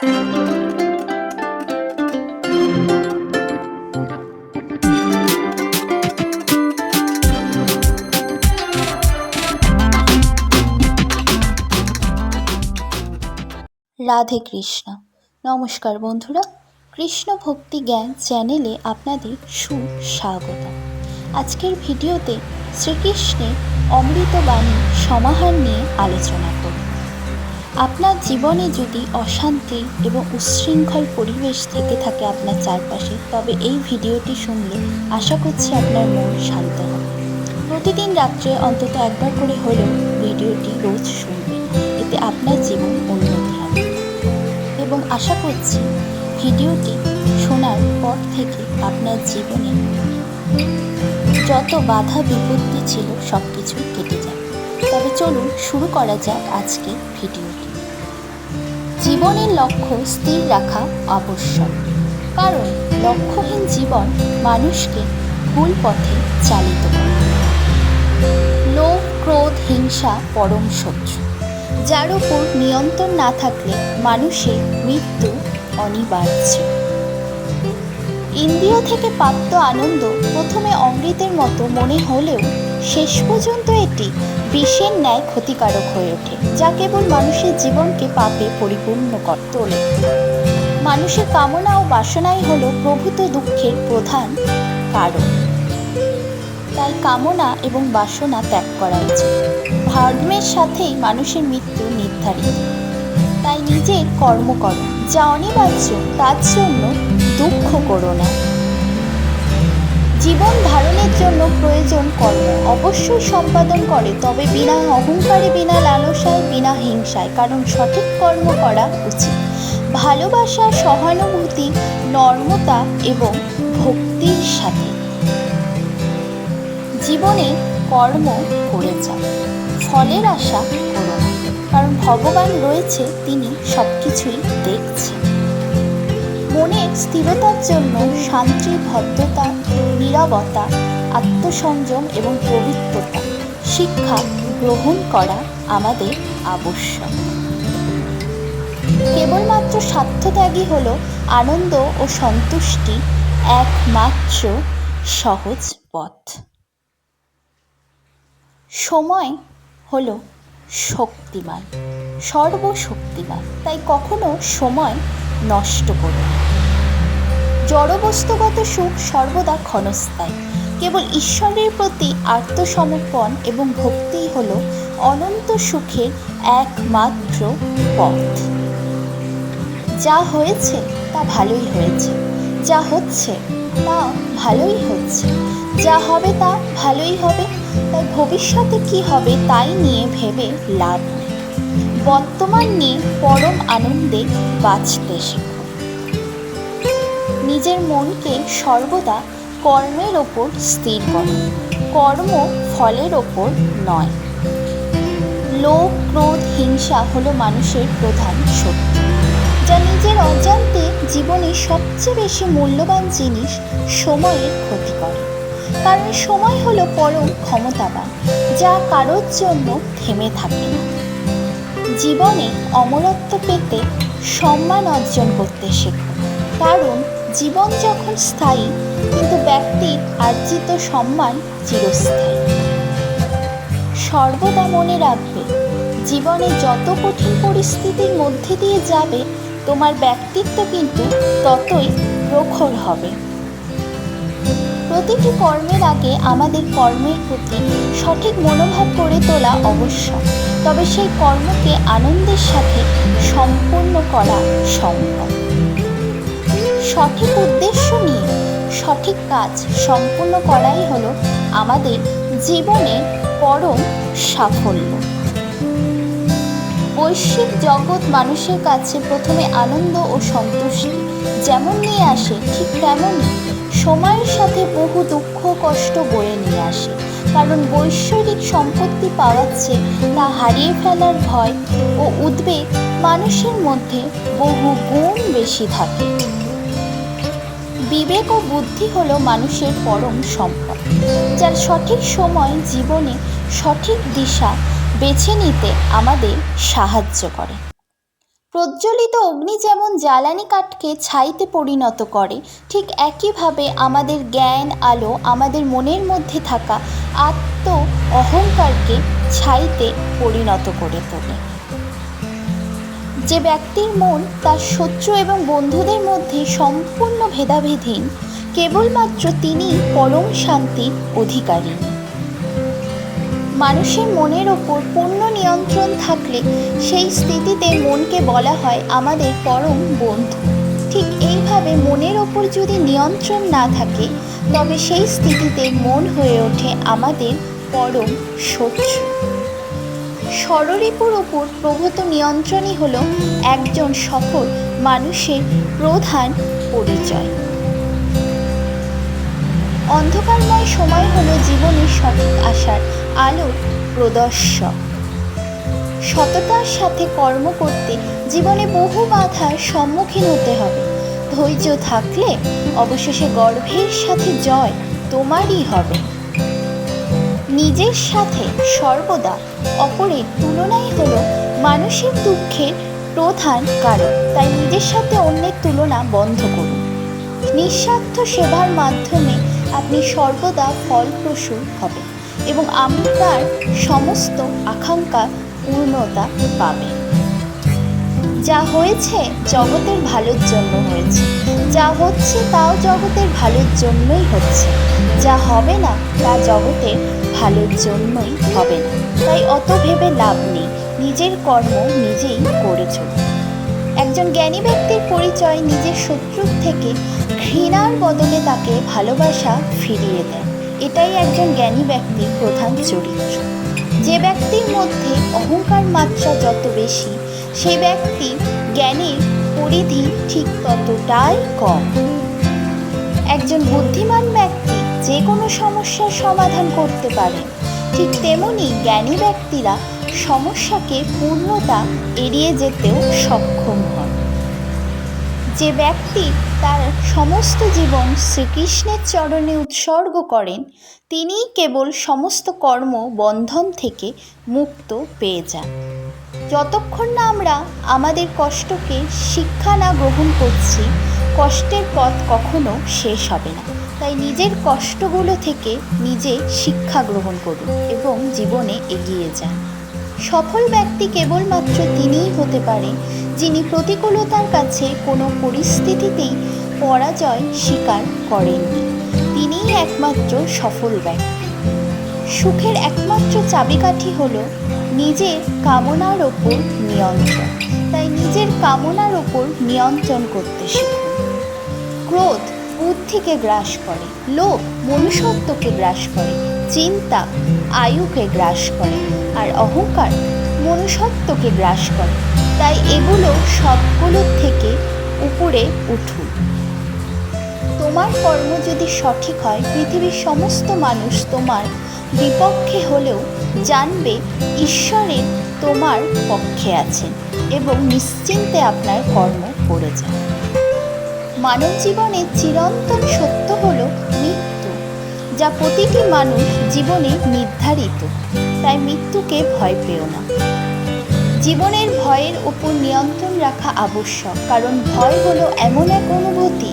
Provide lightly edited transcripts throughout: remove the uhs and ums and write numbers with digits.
রাধে কৃষ্ণ। নমস্কার বন্ধুরা, কৃষ্ণ ভক্তি জ্ঞান চ্যানেলে আপনাদের সুস্বাগত। আজকের ভিডিওতে শ্রীকৃষ্ণের অমৃতবাণী সমাহার নিয়ে আলোচনা করব। আপনার জীবনে যদি অশান্তি এবং উচ্ছৃঙ্খল পরিবেশ থেকে থাকে আপনার চারপাশে, তবে এই ভিডিওটি শুনলে আশা করছি আপনার মন শান্ত হবে। প্রতিদিন রাত্রে অন্তত একবার করে হলেও ভিডিওটি রোজ শুনবেন, এতে আপনার জীবন উন্নতি হবে। এবং আশা করছি ভিডিওটি শোনার পর থেকে আপনার জীবনে যত বাধা বিপত্তি ছিল সব কিছু কেটে যাবে। তবে চলুন শুরু করা যাক আজকে ভিডিওটি। জীবনের লক্ষ্য স্থির রাখা আবশ্যক, কারণ লক্ষ্যহীন জীবন মানুষকে ভুল পথে চালিত করে। লোভ, ক্রোধ, হিংসা পরম শত্রু, যার উপর নিয়ন্ত্রণ না থাকলে মানুষের মৃত্যু অনিবার্য। ইন্দ্রিয় থেকে প্রাপ্ত আনন্দ প্রথমে অমৃতের মতো মনে হলেও শেষ পর্যন্ত এটি বিষের ন্যায় ক্ষতিকারক হয়ে ওঠে, যা কেবল মানুষের জীবনকে পাপে পরিপূর্ণ করে তোলে। মানুষের কামনা ও বাসনাই হলো প্রভূত দুঃখের প্রধান কারণ। তাই কামনা এবং বাসনা ত্যাগ করা উচিত। ধর্মের সাথেই মানুষের মৃত্যু নির্ধারিত। তাই নিজের কর্ম করো, যা অনিবার্য, তার জন্য দুঃখ করো না। জীবন ধারণের জন্য প্রয়োজন কর্ম অবশ্যই সম্পাদন করে, তবে বিনা অহংকারে, বিনা লালসায়, বিনা হিংসায়, কারণ সঠিক কর্ম করা উচিত ভালোবাসা, সহানুভূতি, নম্রতা এবং ভক্তির সাথে। জীবনে কর্ম করে যাও, ফলের আশা করো না, কারণ ভগবান রয়েছে, তিনি সব কিছুই দেখছেন। মনের স্থিরতার জন্য শান্তি, ভদ্রতা, নীরবতা, আত্মসংযম এবং পবিত্রতা শিক্ষা গ্রহণ করা আমাদের আবশ্যক। কেবলমাত্র স্বার্থত্যাগই হল আনন্দ ও সন্তুষ্টি একমাত্র সহজ পথ। সময় হলো শক্তিমান, সর্বশক্তিমান, তাই কখনো সময় নষ্ট করো না। জড়বস্তুগত সুখ সর্বদা ক্ষণস্থায়ী, কেবল ঈশ্বরের প্রতি আত্মসমর্পণ এবং ভক্তিই হলো অনন্ত সুখের একমাত্র পথ। যা হয়েছে তা ভালোই হয়েছে, যা হচ্ছে তা ভালোই হচ্ছে, যা হবে তা ভালোই হবে। তাই ভবিষ্যতে কি হবে তাই নিয়ে ভেবে লাভ নেই। বর্তমান নিয়ে পরম আনন্দে বাঁচতে শেখো। নিজের মনকে সর্বদা কর্মের ওপর স্থির করো, কর্ম ফলের ওপর নয়। লোভ, ক্রোধ, হিংসা হলো মানুষের প্রধান শত্রু, যা নিজের অজান্তে জীবনে সবচেয়ে বেশি মূল্যবান জিনিস সময়ের ক্ষতি করে। কারণ সময় হলো পরম ক্ষমতাবান, যা কারোর জন্য থেমে থাকে না। জীবনে অমরত্ব পেতে সম্মান অর্জন করতে শেখো, কারণ জীবন যখন স্থায়ী, কিন্তু ব্যক্তির আর্জিত সম্মান চিরস্থায়ী। সর্বদা মনে রাখবে, জীবনে যত কঠিন পরিস্থিতির মধ্যে দিয়ে যাবে, তোমার ব্যক্তিত্ব কিন্তু ততই প্রখর হবে। প্রতিটি কর্মের আগে আমাদের কর্মের প্রতি সঠিক মনোভাব গড়ে তোলা আবশ্যক, তবে সেই কর্মকে আনন্দের সাথে সম্পূর্ণ করা সম্ভব। সঠিক উদ্দেশ্য নিয়ে সঠিক কাজ সম্পূর্ণ করাই হলো আমাদের জীবনের পরম সাফল্য। বৈশ্বিক জগৎ মানুষের কাছে প্রথমে আনন্দ ও সন্তুষ্টি যেমন নিয়ে আসে, ঠিক তেমনই সময়ের সাথে বহু দুঃখ কষ্ট বয়ে নিয়ে আসে। কারণ বৈশ্বরিক সম্পত্তি পাওয়ার চেয়ে তা হারিয়ে ফেলার ভয় ও উদ্বেগ মানুষের মধ্যে বহু গুণ বেশি থাকে। বিবেক ও বুদ্ধি হলো মানুষের পরম সম্পদ, যার সঠিক সময় জীবনে সঠিক দিশা বেছে নিতে আমাদের সাহায্য করে। প্রজ্বলিত অগ্নি যেমন জ্বালানি কাঠকে ছাইতে পরিণত করে, ঠিক একইভাবে আমাদের জ্ঞান আলো আমাদের মনের মধ্যে থাকা আত্ম অহংকারকে ছাইতে পরিণত করে তোলে। যে ব্যক্তির মন তার শত্রু এবং বন্ধুদের মধ্যে সম্পূর্ণ ভেদাভেদহীন, কেবলমাত্র তিনি পরম শান্তির অধিকারী। মানুষের মনের ওপর পূর্ণ নিয়ন্ত্রণ থাকলে সেই স্থিতিতে মনকে বলা হয় আমাদের পরম বন্ধু। ঠিক এইভাবে মনের ওপর যদি নিয়ন্ত্রণ না থাকে, তবে সেই স্থিতিতে মন হয়ে ওঠে আমাদের পরম শত্রু। ষড়রিপুর ওপর প্রভূত নিয়ন্ত্রণই হলো একজন সফল মানুষের প্রধান পরিচয়। অন্ধকারময় সময় হলো জীবনের সঠিক আশার আলোর প্রদর্শক। সততার সাথে কর্ম করতে জীবনে বহু বাধার সম্মুখীন হতে হবে। ধৈর্য থাকলে অবশেষে গর্বের সাথে জয় তোমারই হবে। নিজের সাথে সর্বদা অপরের তুলনাই হলো মানুষের দুঃখের প্রধান কারণ। তাই নিজের সাথে অন্যের তুলনা বন্ধ করুন। নিঃস্বার্থ সেবার মাধ্যমে আপনি সর্বদা ফলপ্রসূ হবেন এবং আপনার সমস্ত আকাঙ্ক্ষা পূর্ণতা পাবে। যা হয়েছে জগতের ভালোর জন্য হয়েছে, যা হচ্ছে তাও জগতের ভালোর জন্যই হচ্ছে, যা হবে না তা জগতের ভালোর জন্যই হবে না। তাই অত ভেবে লাভ নেই, নিজের কর্ম নিজেই করে চলুন। একজন জ্ঞানী ব্যক্তির পরিচয় নিজের শত্রুর থেকে ঘৃণার বদলে তাকে ভালোবাসা ফিরিয়ে দেয়। এটাই একজন জ্ঞানী ব্যক্তির প্রধান চরিত্র। যে ব্যক্তির মধ্যে অহংকার মাত্রা যত বেশি, সেই ব্যক্তির জ্ঞানের পরিধি ঠিক ততটাই কম। একজন বুদ্ধিমান ব্যক্তি যে কোনো সমস্যার সমাধান করতে পারে, ঠিক তেমনি জ্ঞানী ব্যক্তিরা সমস্যাকে পূর্ণতা এড়িয়ে যেতেও সক্ষম হন। যে ব্যক্তি তার সমস্ত জীবন শ্রীকৃষ্ণের চরণে উৎসর্গ করেন, তিনিই কেবল সমস্ত কর্ম বন্ধন থেকে মুক্ত পেয়ে যান। যতক্ষণ না আমরা আমাদের কষ্টকে শিক্ষা না গ্রহণ করছি, কষ্টের পথ কখনো শেষ হবে না। তাই নিজের কষ্টগুলো থেকে নিজে শিক্ষা গ্রহণ করুন এবং জীবনে এগিয়ে যান। সফল ব্যক্তি কেবলমাত্র তিনিই হতে পারেন যিনি প্রতিকূলতার কাছে কোনো পরিস্থিতিতেই পরাজয় স্বীকার করেননি। তিনিই একমাত্র সফল ব্যক্তি। সুখের একমাত্র চাবিকাঠি হলো নিজের কামনার ওপর নিয়ন্ত্রণ। তাই নিজের কামনার ওপর নিয়ন্ত্রণ করতে শিখুন। ক্রোধ বুদ্ধিকে গ্রাস করে, লোভ মনুষ্যত্বকে গ্রাস করে, চিন্তা আয়ুকে গ্রাস করে, আর অহংকার মনুষ্যত্বকে গ্রাস করে। তাই এগুলো সবগুলোর থেকে উপরে উঠুন। তোমার কর্ম যদি সঠিক হয়, পৃথিবীর সমস্ত মানুষ তোমার বিপক্ষে হলেও জানবে ঈশ্বরের তোমার পক্ষে আছেন এবং নিশ্চিন্তে আপনার কর্ম করে যান। মানব জীবনের চিরন্তন সত্য হল মৃত্যু, যা প্রতিটি মানুষ জীবনে নির্ধারিত। তাই মৃত্যুকে ভয় পেও না। জীবনের ভয়ের উপর নিয়ন্ত্রণ রাখা আবশ্যক, কারণ ভয় হলো এমন এক অনুভূতি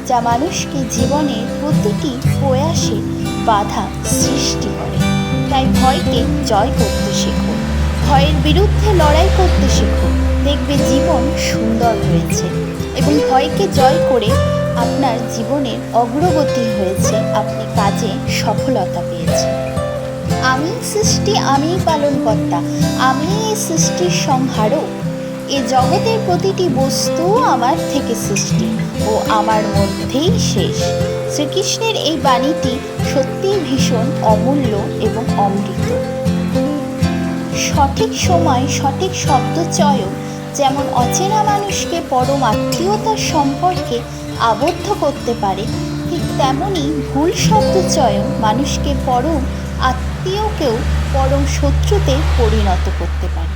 যা মানুষকে জীবনের প্রতিটি প্রয়াসে বাধা সৃষ্টি করে। তাই ভয়কে জয় করতে শেখো, ভয়ের বিরুদ্ধে লড়াই করতে শেখো। দেখবে জীবন সুন্দর হয়েছে এবং ভয়কে জয় করে আপনার জীবনের অগ্রগতি হয়েছে, আপনি কাজে সফলতা পেয়েছেন। আমি সৃষ্টি, আমি পালনকর্তা, আমি এই সৃষ্টির সংহারক। এ জগতের প্রতিটি বস্তু আমার থেকে সৃষ্টি ও আমার মধ্যেই শেষ। শ্রীকৃষ্ণের এই বাণীটি সত্যিই ভীষণ অমূল্য এবং অমৃত। সঠিক সময় সঠিক শব্দচয়ন যেমন অচেনা মানুষকে পরম আত্মীয়তার সম্পর্কে আবদ্ধ করতে পারে, ঠিক তেমনি ভুল শব্দচয়ন মানুষকে পরম আত্মীয়কেও পরম শত্রুতে পরিণত করতে পারে।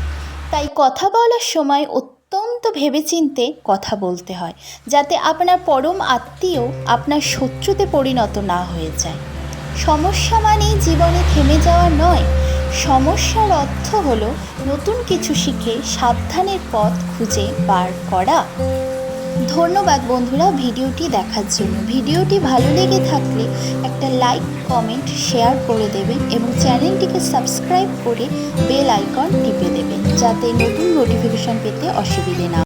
তাই কথা বলার সময় অত্যন্ত ভেবেচিন্তে কথা বলতে হয়, যাতে আপনার পরম আত্মীয় আপনার শত্রুতে পরিণত না হয়ে যায়। সমস্যা মানেই জীবনে থেমে যাওয়া নয়, সমস্যার অর্থ হলো নতুন কিছু শিখে সাবধানের পথ খুঁজে বার করা। ধন্যবাদ বন্ধুরা ভিডিওটি দেখার জন্য। ভিডিওটি ভালো লেগে থাকলে একটা লাইক, কমেন্ট, শেয়ার করে দেবেন এবং চ্যানেলটিকে সাবস্ক্রাইব করে বেল আইকন টিপে দেবেন, যাতে নতুন নোটিফিকেশন পেতে অসুবিধে না।